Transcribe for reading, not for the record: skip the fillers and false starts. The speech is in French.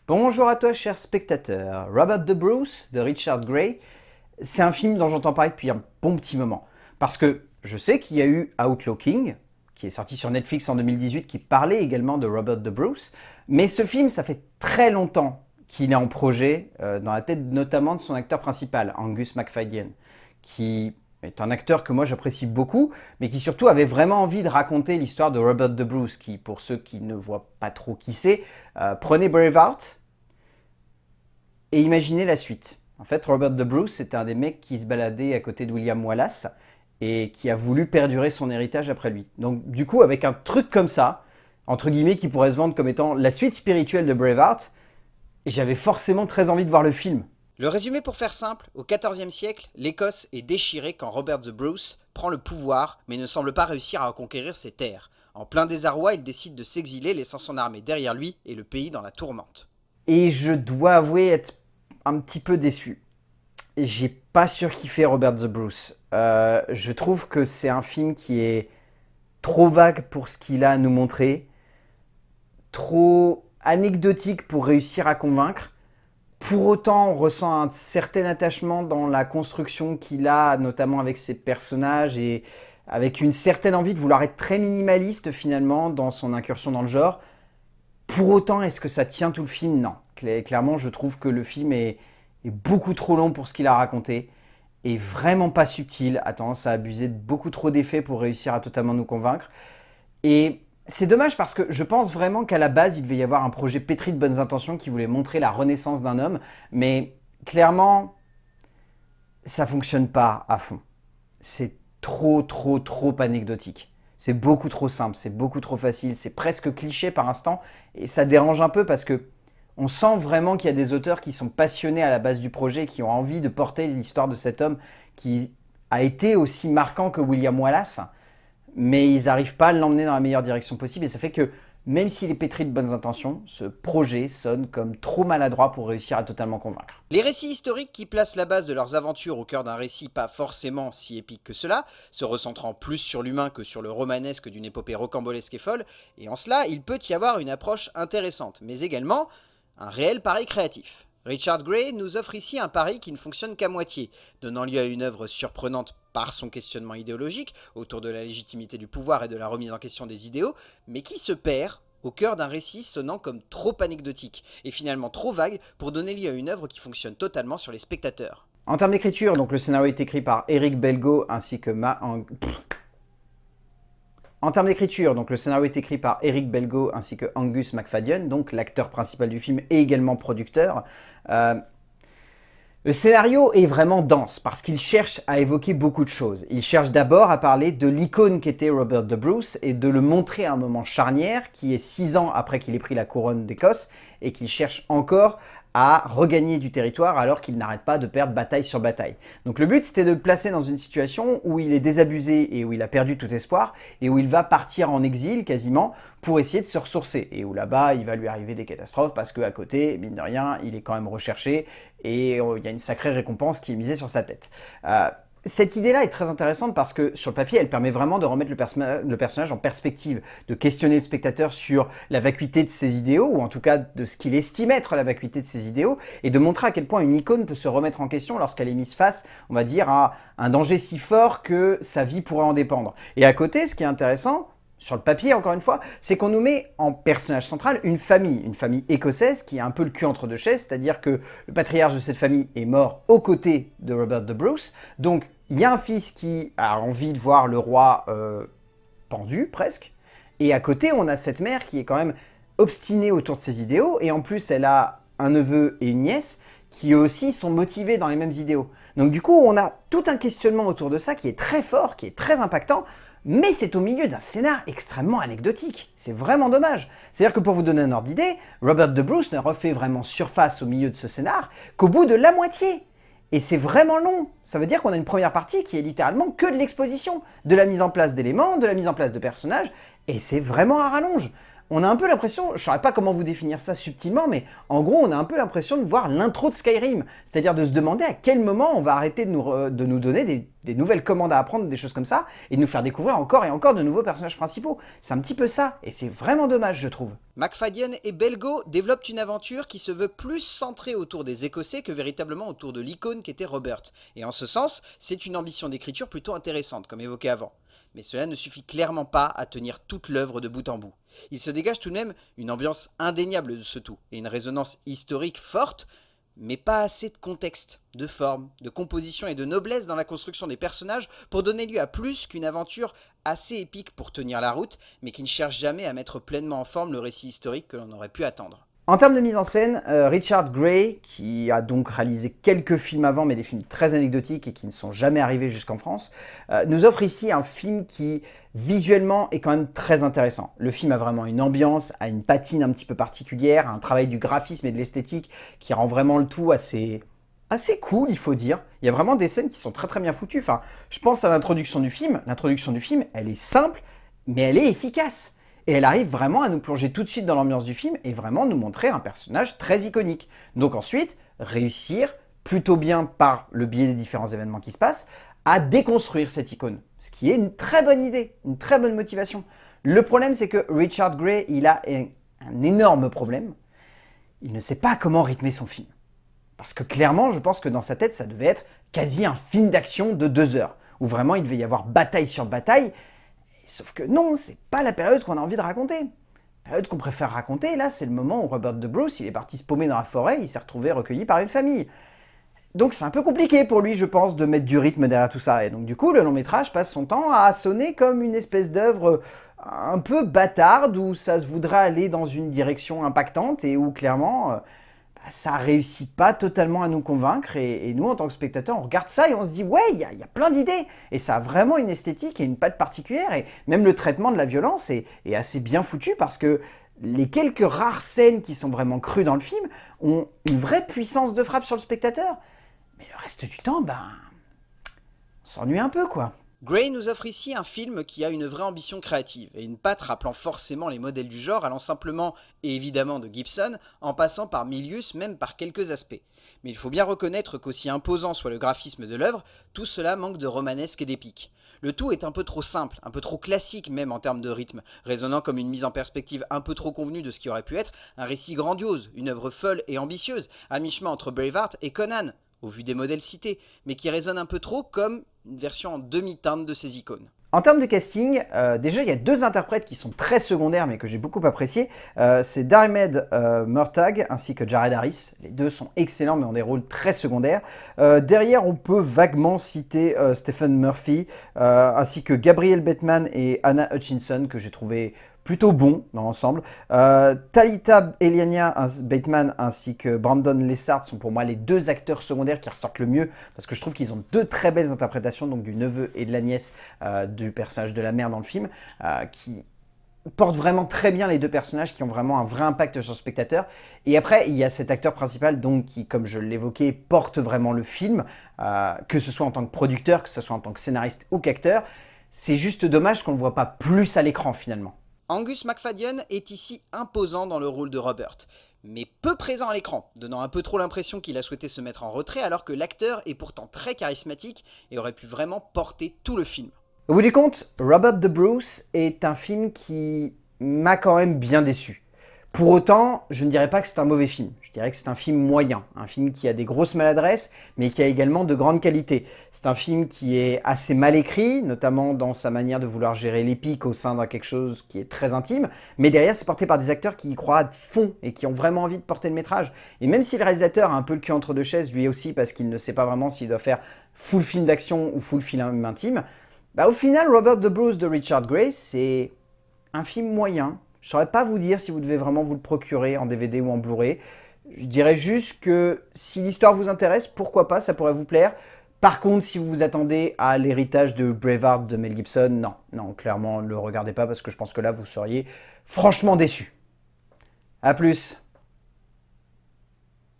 Bonjour à toi, cher spectateur. Robert the Bruce de Richard Gray, c'est un film dont j'entends parler depuis un bon petit moment. Parce que je sais qu'il y a eu Outlaw King, qui est sorti sur Netflix en 2018, qui parlait également de Robert the Bruce. Mais ce film, ça fait très longtemps qu'il est en projet, dans la tête notamment de son acteur principal, Angus MacFadyen, qui est un acteur que moi j'apprécie beaucoup, mais qui surtout avait vraiment envie de raconter l'histoire de Robert the Bruce, qui, pour ceux qui ne voient pas trop qui c'est, prenez Braveheart et imaginez la suite. En fait, Robert the Bruce, c'était un des mecs qui se baladait à côté de William Wallace et qui a voulu perdurer son héritage après lui. Donc du coup, avec un truc comme ça, entre guillemets, qui pourrait se vendre comme étant la suite spirituelle de Braveheart, j'avais forcément très envie de voir le film. Le résumé pour faire simple, au XIVe siècle, l'Écosse est déchirée quand Robert the Bruce prend le pouvoir mais ne semble pas réussir à conquérir ses terres. En plein désarroi, il décide de s'exiler, laissant son armée derrière lui et le pays dans la tourmente. Et je dois avouer être un petit peu déçu. J'ai pas surkiffé Robert the Bruce. Je trouve que c'est un film qui est trop vague pour ce qu'il a à nous montrer, trop anecdotique pour réussir à convaincre. Pour autant, on ressent un certain attachement dans la construction qu'il a, notamment avec ses personnages et avec une certaine envie de vouloir être très minimaliste finalement dans son incursion dans le genre. Pour autant, est-ce que ça tient tout le film? Non. Clairement, je trouve que le film est beaucoup trop long pour ce qu'il a raconté, est vraiment pas subtil, a tendance à abuser de beaucoup trop d'effets pour réussir à totalement nous convaincre. Et c'est dommage parce que je pense vraiment qu'à la base, il devait y avoir un projet pétri de bonnes intentions qui voulait montrer la renaissance d'un homme, mais clairement, ça fonctionne pas à fond. C'est trop anecdotique. C'est beaucoup trop simple, c'est beaucoup trop facile, c'est presque cliché par instant, et ça dérange un peu parce que on sent vraiment qu'il y a des auteurs qui sont passionnés à la base du projet, qui ont envie de porter l'histoire de cet homme qui a été aussi marquant que William Wallace, mais ils n'arrivent pas à l'emmener dans la meilleure direction possible, et ça fait que même s'il est pétri de bonnes intentions, ce projet sonne comme trop maladroit pour réussir à totalement convaincre. Les récits historiques qui placent la base de leurs aventures au cœur d'un récit pas forcément si épique que cela, se recentrant plus sur l'humain que sur le romanesque d'une épopée rocambolesque et folle, et en cela, il peut y avoir une approche intéressante, mais également un réel pari créatif. Richard Gray nous offre ici un pari qui ne fonctionne qu'à moitié, donnant lieu à une œuvre surprenante par son questionnement idéologique, autour de la légitimité du pouvoir et de la remise en question des idéaux, mais qui se perd au cœur d'un récit sonnant comme trop anecdotique, et finalement trop vague pour donner lieu à une œuvre qui fonctionne totalement sur les spectateurs. En termes d'écriture, donc le scénario est écrit par Eric Belgo ainsi que En termes d'écriture, donc le scénario est écrit par Eric Belgo ainsi que Angus MacFadyen, donc l'acteur principal du film et également producteur. Le scénario est vraiment dense parce qu'il cherche à évoquer beaucoup de choses. Il cherche d'abord à parler de l'icône qu'était Robert the Bruce et de le montrer à un moment charnière qui est 6 ans après qu'il ait pris la couronne d'Écosse et qu'il cherche encore à regagner du territoire alors qu'il n'arrête pas de perdre bataille sur bataille. Donc le but, c'était de le placer dans une situation où il est désabusé et où il a perdu tout espoir et où il va partir en exil quasiment pour essayer de se ressourcer et où là-bas, il va lui arriver des catastrophes parce qu'à côté, mine de rien, il est quand même recherché et il y a une sacrée récompense qui est misée sur sa tête. Cette idée-là est très intéressante parce que sur le papier, elle permet vraiment de remettre le personnage en perspective, de questionner le spectateur sur la vacuité de ses idéaux, ou en tout cas de ce qu'il estime être la vacuité de ses idéaux, et de montrer à quel point une icône peut se remettre en question lorsqu'elle est mise face, on va dire, à un danger si fort que sa vie pourrait en dépendre. Et à côté, ce qui est intéressant, sur le papier encore une fois, c'est qu'on nous met en personnage central une famille écossaise qui a un peu le cul entre deux chaises, c'est-à-dire que le patriarche de cette famille est mort aux côtés de Robert the Bruce, donc il y a un fils qui a envie de voir le roi pendu presque, et à côté on a cette mère qui est quand même obstinée autour de ses idéaux, et en plus elle a un neveu et une nièce qui eux aussi sont motivés dans les mêmes idéaux. Donc du coup on a tout un questionnement autour de ça qui est très fort, qui est très impactant, mais c'est au milieu d'un scénar extrêmement anecdotique. C'est vraiment dommage. C'est-à-dire que pour vous donner un ordre d'idée, Robert the Bruce ne refait vraiment surface au milieu de ce scénar qu'au bout de la moitié. Et c'est vraiment long. Ça veut dire qu'on a une première partie qui est littéralement que de l'exposition, de la mise en place d'éléments, de la mise en place de personnages, et c'est vraiment à rallonge. on a un peu l'impression, je ne saurais pas comment vous définir ça subtilement, mais en gros, on a un peu l'impression de voir l'intro de Skyrim. C'est-à-dire de se demander à quel moment on va arrêter de nous donner des nouvelles commandes à apprendre, des choses comme ça, et de nous faire découvrir encore et encore de nouveaux personnages principaux. C'est un petit peu ça, et c'est vraiment dommage, je trouve. McFadyen et Belgo développent une aventure qui se veut plus centrée autour des Écossais que véritablement autour de l'icône qu'était Robert. Et en ce sens, c'est une ambition d'écriture plutôt intéressante, comme évoqué avant. Mais cela ne suffit clairement pas à tenir toute l'œuvre de bout en bout. Il se dégage tout de même une ambiance indéniable de ce tout, et une résonance historique forte, mais pas assez de contexte, de forme, de composition et de noblesse dans la construction des personnages pour donner lieu à plus qu'une aventure assez épique pour tenir la route, mais qui ne cherche jamais à mettre pleinement en forme le récit historique que l'on aurait pu attendre. En termes de mise en scène, Richard Gray, qui a donc réalisé quelques films avant, mais des films très anecdotiques et qui ne sont jamais arrivés jusqu'en France, nous offre ici un film qui, visuellement, est quand même très intéressant. Le film a vraiment une ambiance, a une patine un petit peu particulière, un travail du graphisme et de l'esthétique qui rend vraiment le tout assez cool, il faut dire. Il y a vraiment des scènes qui sont très très bien foutues. Enfin, je pense à l'introduction du film. L'introduction du film, elle est simple, mais elle est efficace. Et elle arrive vraiment à nous plonger tout de suite dans l'ambiance du film et vraiment nous montrer un personnage très iconique. Donc ensuite, réussir, plutôt bien par le biais des différents événements qui se passent, à déconstruire cette icône. Ce qui est une très bonne idée, une très bonne motivation. Le problème, c'est que Richard Gray, il a un énorme problème. Il ne sait pas comment rythmer son film. Parce que clairement, je pense que dans sa tête, ça devait être quasi un film d'action de 2 heures, où vraiment il devait y avoir bataille sur bataille. Sauf que non, c'est pas la période qu'on a envie de raconter. La période qu'on préfère raconter, là, c'est le moment où Robert de Bruce, il est parti se paumer dans la forêt, il s'est retrouvé recueilli par une famille. Donc c'est un peu compliqué pour lui, je pense, de mettre du rythme derrière tout ça. Et donc du coup, le long métrage passe son temps à sonner comme une espèce d'œuvre un peu bâtarde, où ça se voudrait aller dans une direction impactante et où clairement, ça réussit pas totalement à nous convaincre. Et nous, en tant que spectateurs, on regarde ça et on se dit « Ouais, il y a plein d'idées !» Et ça a vraiment une esthétique et une patte particulière. Et même le traitement de la violence est assez bien foutu parce que les quelques rares scènes qui sont vraiment crues dans le film ont une vraie puissance de frappe sur le spectateur. Mais le reste du temps, on s'ennuie un peu, quoi. Gray nous offre ici un film qui a une vraie ambition créative et une patte rappelant forcément les modèles du genre, allant simplement et évidemment de Gibson, en passant par Milius, même par quelques aspects. Mais il faut bien reconnaître qu'aussi imposant soit le graphisme de l'œuvre, tout cela manque de romanesque et d'épique. Le tout est un peu trop simple, un peu trop classique même en termes de rythme, résonnant comme une mise en perspective un peu trop convenue de ce qui aurait pu être un récit grandiose, une œuvre folle et ambitieuse, à mi-chemin entre Braveheart et Conan, au vu des modèles cités, mais qui résonne un peu trop comme une version en demi-teinte de ces icônes. En termes de casting, déjà il y a 2 interprètes qui sont très secondaires mais que j'ai beaucoup appréciés. C'est Diarmaid Murtagh ainsi que Jared Harris. Les deux sont excellents mais ont des rôles très secondaires. Derrière on peut vaguement citer Stephen Murphy ainsi que Gabriel Bateman et Anna Hutchinson que j'ai trouvé plutôt bon dans l'ensemble. Talita Eliania Bateman ainsi que Brandon Lessard sont pour moi les 2 acteurs secondaires qui ressortent le mieux parce que je trouve qu'ils ont 2 très belles interprétations, donc du neveu et de la nièce du personnage de la mère dans le film, qui portent vraiment très bien les 2 personnages, qui ont vraiment un vrai impact sur le spectateur. Et après, il y a cet acteur principal donc qui, comme je l'évoquais, porte vraiment le film, que ce soit en tant que producteur, que ce soit en tant que scénariste ou qu'acteur. C'est juste dommage qu'on ne le voit pas plus à l'écran finalement. Angus McFadyen est ici imposant dans le rôle de Robert, mais peu présent à l'écran, donnant un peu trop l'impression qu'il a souhaité se mettre en retrait alors que l'acteur est pourtant très charismatique et aurait pu vraiment porter tout le film. Au bout du compte, Robert the Bruce est un film qui m'a quand même bien déçu. Pour autant, je ne dirais pas que c'est un mauvais film. Je dirais que c'est un film moyen, un film qui a des grosses maladresses, mais qui a également de grandes qualités. C'est un film qui est assez mal écrit, notamment dans sa manière de vouloir gérer l'épique au sein de quelque chose qui est très intime, mais derrière, c'est porté par des acteurs qui y croient à fond et qui ont vraiment envie de porter le métrage. Et même si le réalisateur a un peu le cul entre 2 chaises, lui aussi, parce qu'il ne sait pas vraiment s'il doit faire full film d'action ou full film intime, au final, Robert the Bruce de Richard Gray, c'est un film moyen. Je ne saurais pas vous dire si vous devez vraiment vous le procurer en DVD ou en Blu-ray. Je dirais juste que si l'histoire vous intéresse, pourquoi pas, ça pourrait vous plaire. Par contre, si vous vous attendez à l'héritage de Braveheart de Mel Gibson, non, clairement, ne le regardez pas parce que je pense que là, vous seriez franchement déçus. A plus.